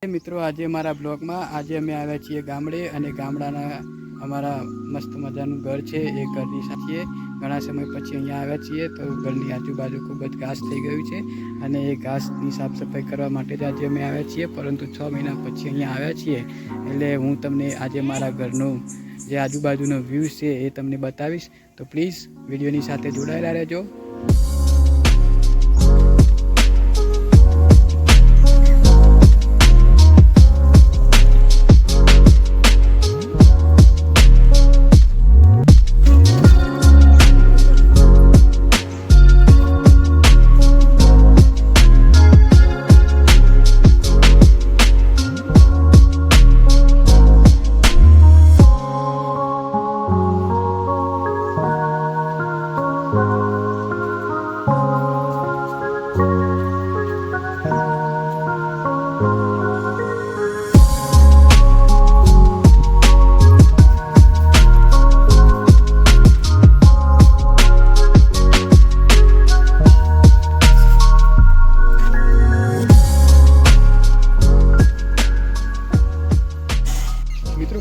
મિત્રો આજે અમારા બ્લોગમાં આજે અમે આવ્યા છીએ ગામડે અને ગામડાના અમારા મસ્ત મજાનું ઘર છે એ ઘરની સાથે ઘણા સમય પછી અહીંયા આવ્યા છીએ તો ઘરની આજુબાજુ ખૂબ જ ઘાસ થઈ ગયું છે અને એ ઘાસની સાફ સફાઈ કરવા માટે જ આજે અમે આવ્યા છીએ પરંતુ 6 મહિના પછી અહીંયા આવ્યા છીએ એટલે હું તમને આજે મારા ઘરનો જે આજુબાજુનો વ્યૂ છે એ તમને બતાવીશ તો પ્લીઝ વિડીયોની સાથે જોડાયેલા રહેજો।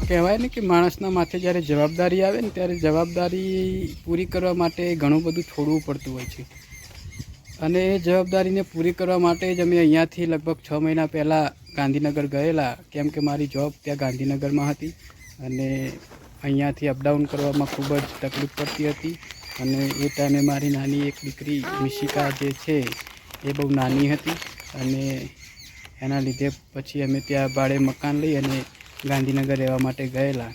કહેવાય ને કે માણસના માથે જ્યારે જવાબદારી આવે ને ત્યારે જવાબદારી પૂરી કરવા માટે ઘણું બધું છોડવું પડતું હોય છે અને એ જવાબદારીને પૂરી કરવા માટે જ અમે અહીંયાથી લગભગ 6 મહિના પહેલાં ગાંધીનગર ગયેલા કેમ કે મારી જોબ ત્યાં ગાંધીનગરમાં હતી અને અહીંયાથી અપડાઉન કરવામાં ખૂબ જ તકલીફ પડતી હતી અને એ ટાઈમે મારી નાની એક દીકરી મિશિકા જે છે એ બહુ નાની હતી અને એના લીધે પછી અમે ત્યાં ભાડે મકાન લઈ અને ગાંધીનગર રહેવા માટે ગયેલા।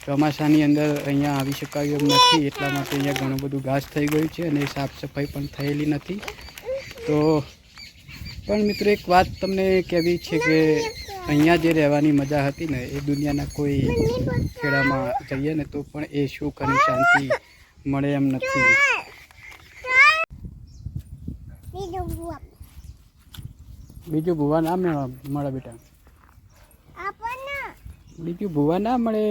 ચોમાસાની અંદર અહીંયા આવી શકાયું એમ નથી એટલા માટે અહીંયા ઘણું બધું ઘાસ થઈ ગયું છે અને સાફ સફાઈ પણ થયેલી નથી। તો પણ મિત્રો એક વાત તમને કહેવી છે કે અહીંયા જે રહેવાની મજા હતી ને એ દુનિયાના કોઈ ખેડામાં જઈએ ને તો પણ એ સુખ અને શાંતિ મળે એમ નથી। બીજું ભૂવા ના મળે બેટા, બીજું ભૂવા ના મળે।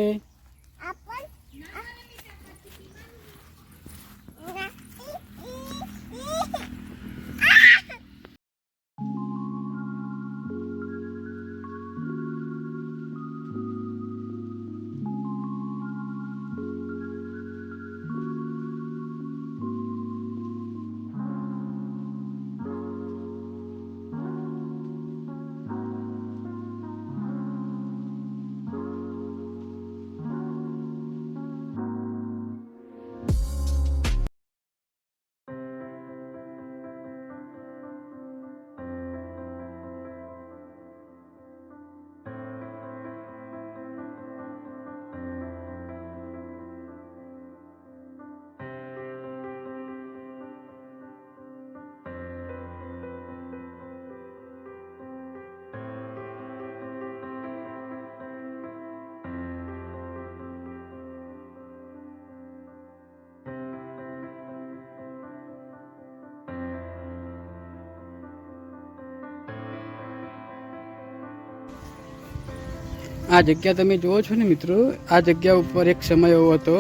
આ જગ્યા તમે જુઓ છો ને મિત્રો, આ જગ્યા ઉપર એક સમય એવો હતો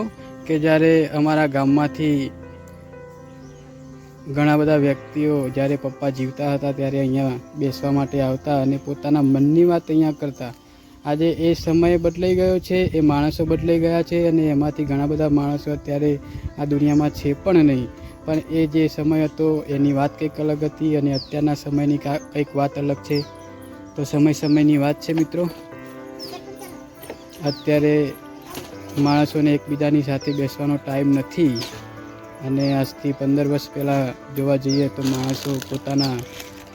કે જ્યારે અમારા ગામમાંથી ઘણા બધા વ્યક્તિઓ જ્યારે પપ્પા જીવતા હતા ત્યારે અહીંયા બેસવા માટે આવતા અને પોતાના મનની વાત અહીંયા કરતા। આજે એ સમય બદલાઈ ગયો છે, એ માણસો બદલાઈ ગયા છે અને એમાંથી ઘણા બધા માણસો અત્યારે આ દુનિયામાં છે પણ નહીં, પણ એ જે સમય હતો એની વાત કંઈક અલગ હતી અને અત્યારના સમયની કંઈક વાત અલગ છે। તો સમયની વાત છે મિત્રો। અત્યારે માણસોને એકબીજાની સાથે બેસવાનો ટાઈમ નથી અને આજથી 15 વર્ષ પહેલાં જોવા જઈએ તો માણસો પોતાના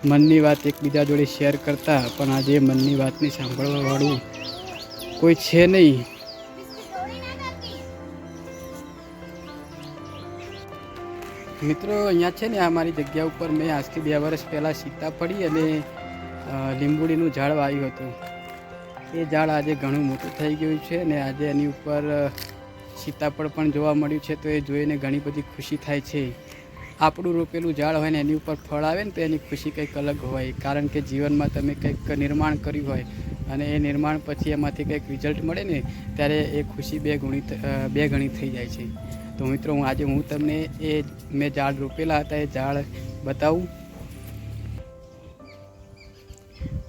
મનની વાત એકબીજા જોડે શેર કરતા, પણ આજે મનની વાતને સાંભળવાવાળું કોઈ છે નહીં। મિત્રો અહીંયા છે ને આ મારી જગ્યા ઉપર મેં આજથી 2 વર્ષ પહેલાં સીતાફળી અને લીંબુડીનું ઝાડ વાવ્યું હતું। એ ઝાડ આજે ઘણું મોટું થઈ ગયું છે અને આજે એની ઉપર સીતાફળ પણ જોવા મળ્યું છે તો એ જોઈને ઘણી બધી ખુશી થાય છે। આપણું રોપેલું ઝાડ હોય ને એની ઉપર ફળ આવે ને તો એની ખુશી કંઈક અલગ હોય, કારણ કે જીવનમાં તમે કંઈક નિર્માણ કર્યું હોય અને એ નિર્માણ પછી એમાંથી કંઈક રિઝલ્ટ મળે ને ત્યારે એ ખુશી બે ગણી થઈ જાય છે। તો મિત્રો આજે હું તમને એ મેં ઝાડ રોપેલા હતા એ ઝાડ બતાવું।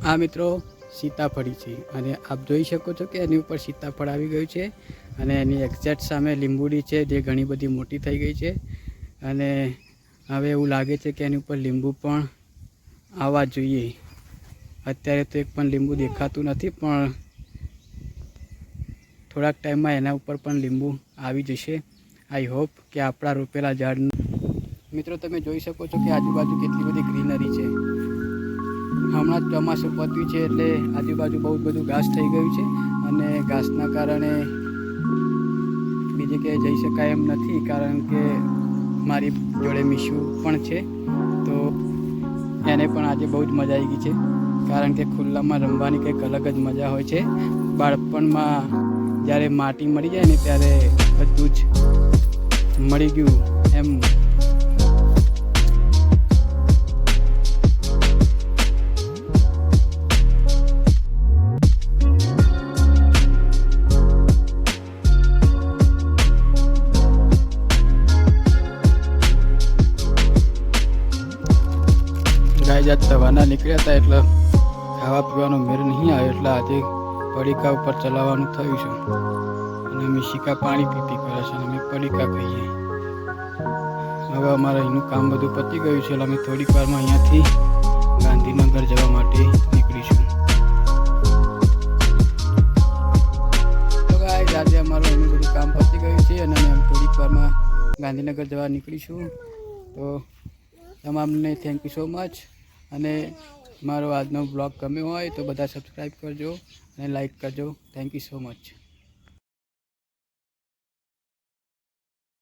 આ મિત્રો સીતાફળી છે અને આપ જોઈ શકો છો કે એની ઉપર સીતાફળ આવી ગયું છે અને એની એક્ઝેક્ટ સામે લીંબુડી છે જે ઘણી બધી મોટી થઈ ગઈ છે અને હવે એવું લાગે છે કે એની ઉપર લીંબુ પણ આવવા જોઈએ. અત્યારે તો એક પણ લીંબુ દેખાતું નથી, પણ થોડાક ટાઈમમાં એના ઉપર પણ લીંબુ આવી જશે. આઈ હોપ કે આપણા રોપેલા ઝાડ. મિત્રો તમે જોઈ શકો છો કે આજુબાજુ કેટલી બધી ગ્રીનરી છે. હમણાં જ ચોમાસું પત્યું છે એટલે આજુબાજુ બહુ બધું ઘાસ થઈ ગયું છે અને ઘાસના કારણે બીજે ક્યાંય જઈ શકાય એમ નથી, કારણ કે મારી જોડે મીશુ પણ છે તો એને પણ આજે બહુ જ મજા આવી ગઈ છે, કારણ કે ખુલ્લામાં રમવાની કંઈક અલગ જ મજા હોય છે. બાળપણમાં જ્યારે માટી મળી જાય ને ત્યારે બધું જ મળી ગયું એમ. ગાય સવારના નીકળ્યા હતા એટલે ખાવા પીવાનો મેળ નહીં આવ્યો, એટલે આજે પડીકા ઉપર ચલાવવાનું થયું છે અને મિશિકા પાણી પીપી કરે છે અને અમે પડીકા ખાઈએ. હવે અમારે અહીંનું કામ બધું પતી ગયું છે એટલે અમે થોડીક વારમાં અહીંયાથી ગાંધીનગર જવા માટે નીકળીશું. તો ગાઈસ આજે અમારું અહીંનું બધું કામ પતી ગયું છે અને અમે થોડીક વારમાં ગાંધીનગર જવા નીકળીશું. તો તમામને થેન્ક યુ સો મચ. અને મારો આજનો બ્લોગ ગમ્યો હોય તો બધા સબસ્ક્રાઈબ કરજો અને લાઈક કરજો. Thank you so much.